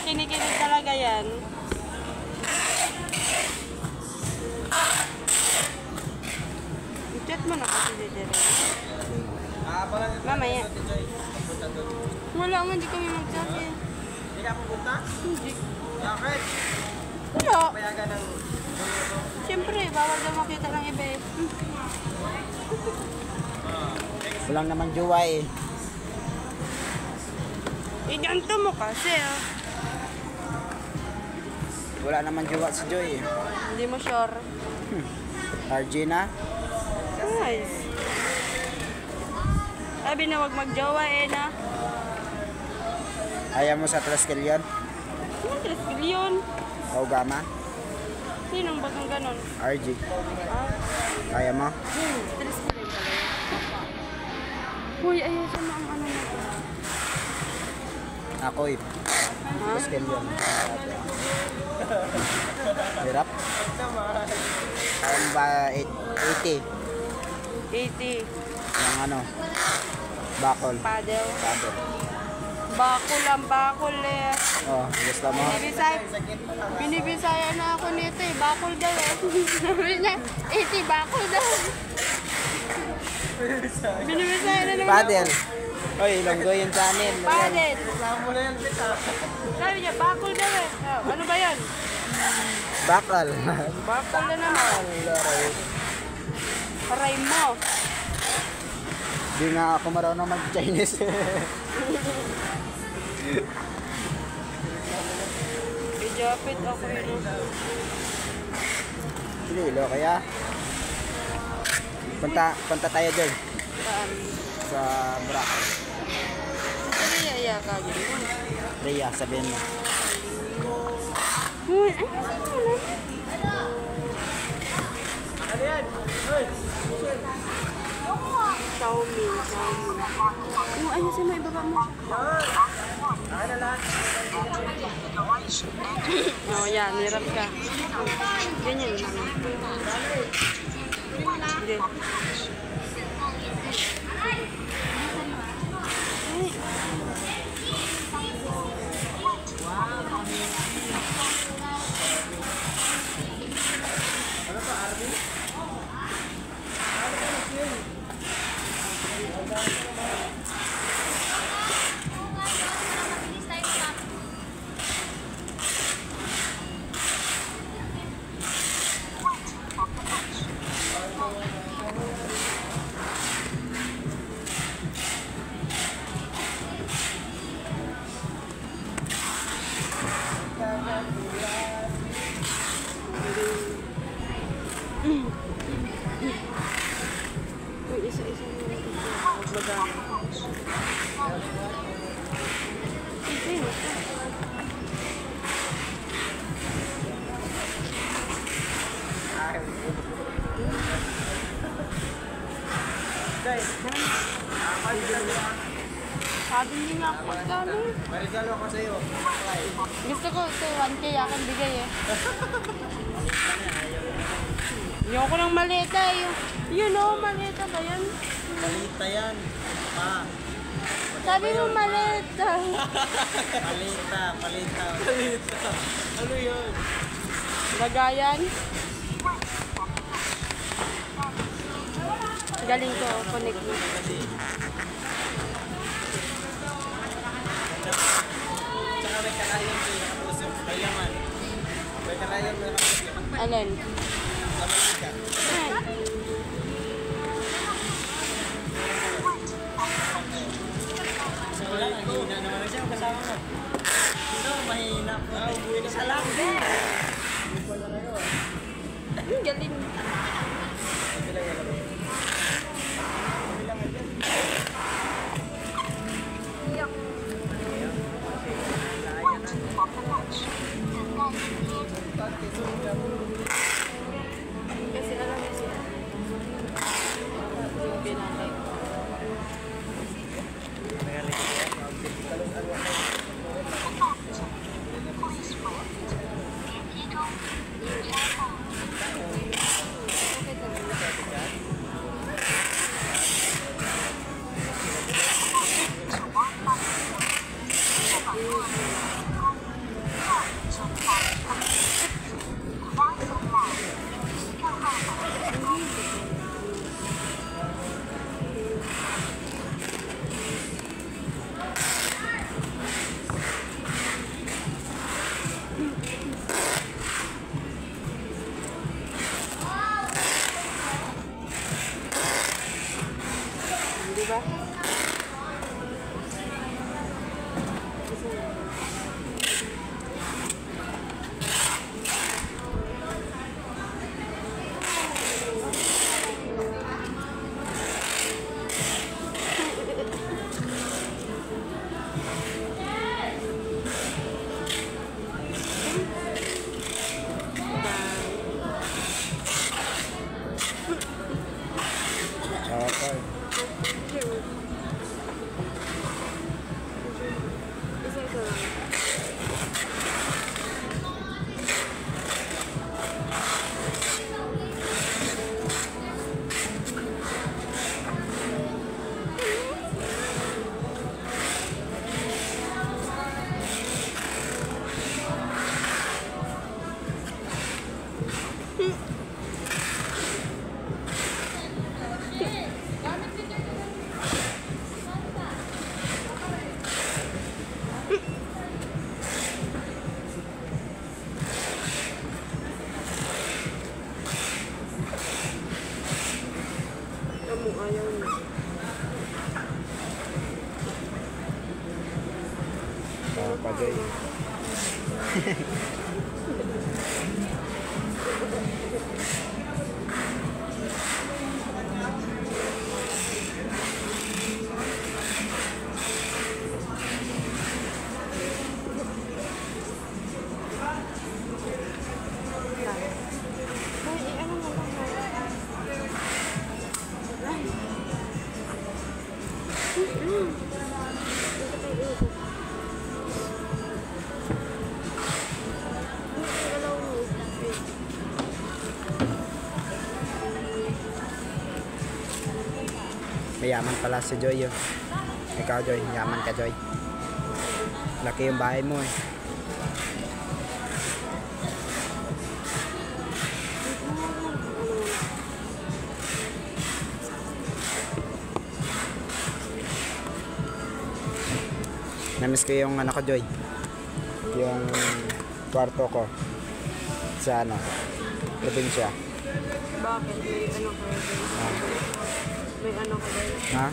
kinikilig talaga yan. Chat mo na kasi dito. Mamaya. Wala nga, hindi kami mag-chat eh. Hindi ka pupunta? Hindi. Bakit? Wala. Payagan ng... Siyempre, bawal daw makita ng iba eh. Walang naman jowa eh. Ganito mo kasi ah. Wala naman jowa si Joy eh. Hindi mo sure. RG na? Nice. Sabi na wag magjowa eh na. Ayaw mo sa Triskelion? Ano 3 billion? Kaugama? Sinong bagang ganon? RG. Ah, Kaya mo? 3 billion talaga. Uy, ayaw siya na ang ano na to. Ako eh. Ha? Triskelion. Hirap? Kaya ba 80? 80. Yung ano? Bakol. Paddle. Bakol. Bakol ang bakol eh. Oh, gusto mo? Binibisaya na ako nito eh. Bakol daw eh. Sabi niya, 80 bakol daw. Binibisaya na naman Paddle. ako. Oy, longgo yung channel. Paddle. Kasama mo na yan, Pita. Sabi niya, bakol daw eh. Ah, ano ba yan? Bakal. Bakol na naman. Aray mo. Di nga ako marunong mag-Chinese. Ijapit ako yun. Lilo kaya. Punta tayo dyan. Saan? Sa Boracay. Ano yaya ka gano'n? Rhea, sabihin mo. Uy, ay, Ano yan? Uy! Xiaomi. Oh, ayun siya, maibaba mo. Akin na lahat. Oh, yan, hirap ka. Ganyan lang. Hindi. Ano pa, Arvin? Uy, isa-isa mo na ito. Magbagaan. Sige, basta. Guys, Sabi niyo nga ako magkano. may regalo ako sa'yo. Gusto ko ito, 1K akin bigay eh. Ayoko ng maleta eh. Yun o, maleta ba yan? Palita yan. Pa. Sabi mo maleta. Palita. Palita. Ano yun? Lagayan. Galing ko, connect mo. Tsaka may kalayan ko yung puso. May laman. May kalayan mo yung puso. Alin? Sa Malika. Ay. So, wala. Mahina naman siya. Kasama mo. Ito, mahina po. Buhay na sa lang. Galing. Kasi alam mo siya. Yung pinakay. Oh, pa Joy. Uy, ano mo ba? Mayaman pala si Joy yun. Ikaw Joy, yaman ka Joy. Laki yung bahay mo eh. Namiss ko yung ano ko Joy. Yung kwarto ko. Sa ano, probinsya. Bakit? May ano ka rin? May ano ka rin? Ha?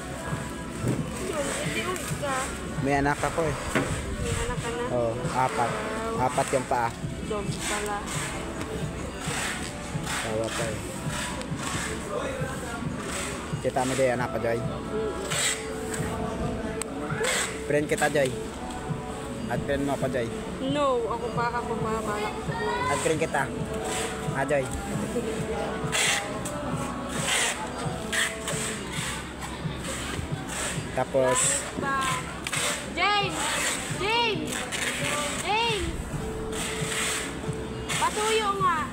Yun, hindi uwi ka. May anak ako eh. May anak ka na? Oo, apat. Apat yung paa. Dom pala. Tawa pa eh. Kita mo Joy, anak ko Joy. Friend kita Joy. At friend mo ako Joy. No, ako baka kumabala ko sa buhay. At friend kita. Ha Joy. Tapos, James! James! James! Patuyo nga!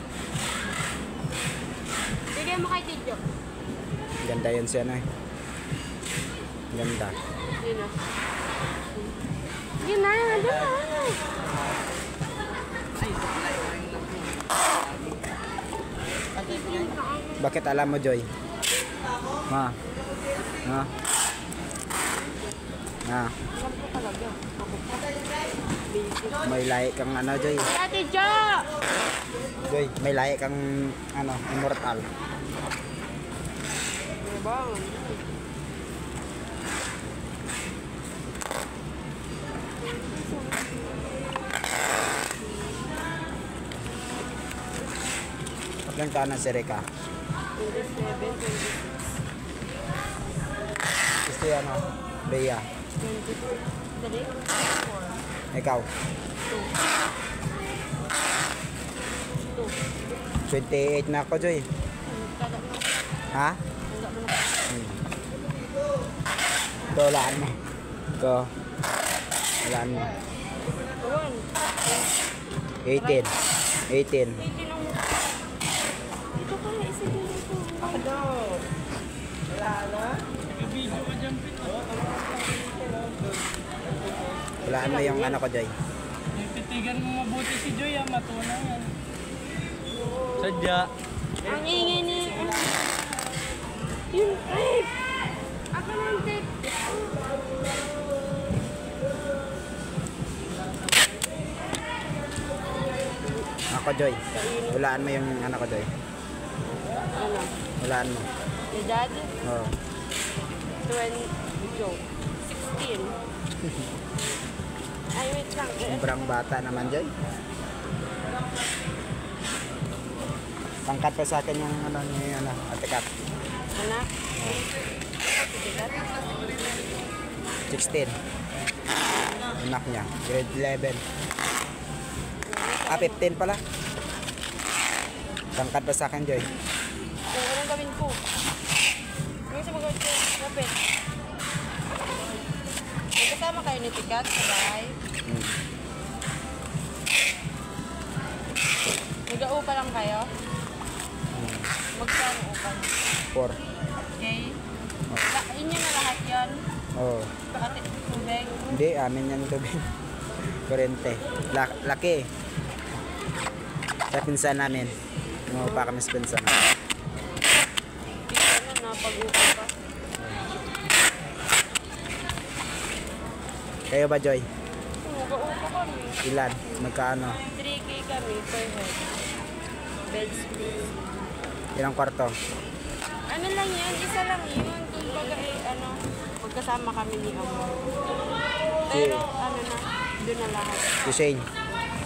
Bigay mo kay Tidjo. ganda yun siya ano eh. Ganda. Yun o. Yun na, ano na. Bakit alam mo Joy? Ma. Ha? Na. Alam ko talaga. Ako pa. Basic. May lahi kang ano Joy. Ate Jo! Joy, may lahi kang ano, immortal. Diba? Ilan ka na si Rika? 27, 26, Gusto yan ano? Bea. 22. Dali? 4. Ikaw? 2. 28 na ako Joy. Kada mo. Ha? Kada mo na. Ito, walaan mo. Ito. Walaan mo. 1. 18. 18. 18 ang... Ito ka, isa din ito. Ako. Walaan mo yung ano ko Joy. Titigan mo mabuti si Joy, matuna yan. Sadya. Ang ingay ni... Yung tape! Ako na yung tape! Ako Joy. Walaan mo yung ano ko Joy. Ano? Walaan mo. Edad? Oo. 20. 16. Ay, wait lang. Sobrang bata naman Joy. Pangkat pa sa akin yung ano ni ano, Ate Kat. Anak? 16. Anak niya, grade 11. 15 pala. Pangkat pa sa akin Joy. Kung anong gawin ko? Yung sa mga kapit. Magkasama kayo ni Tikat sa bahay. Mag-aupa lang kayo? Magkano upan? 4. Okay? Inyo na lahat yan? Oo. Pati tubig? Hindi, amin yan tubig. Kurente. Laki. Sa pinsan namin. Umupa kami sa pinsan. Pisa na napag-upa pa. Kayo ba Joy? Mag-aupa kami. Ilan? Magkano? 3K kami per head. Bed space. Ilang kwarto? Ano lang yan? Isa lang yun. Kumbaga ano, magkasama kami ni Amo. Pero ano na, Doon na lahat. Si Shane.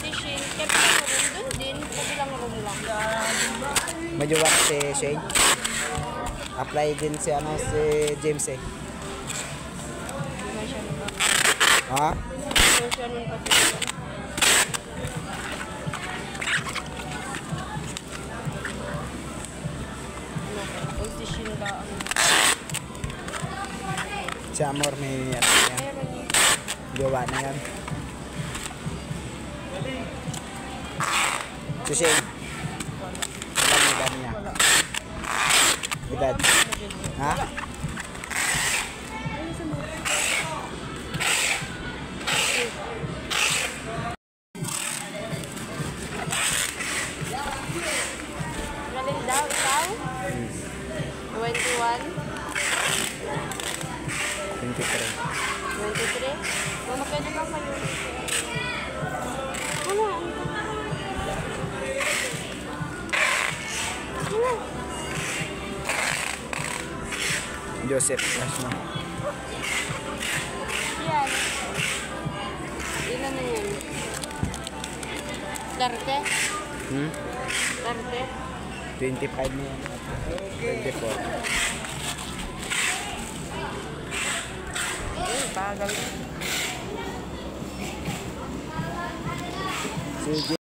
Si Shane, kaya mo rin doon din. Kabilang room lang. Medyo wak si Shane. Apply din si ano si James eh. Diba siya nun pa? Ha? Diba siya nun pa sila? Ano? Si Shane ba? Si Amor may ano yan. Meron yun. Jowa na yan. Si Shane. Ilan ang edad niya? Edad? Ha? Galing daw, ikaw? 21? 23. 23? Mama, pwede ba kayo? Ano? Ano? Joseph. Last mo. Yan. Ilan na yan? 30? Hmm? 30? 25 na yan. 24. Bagal. Si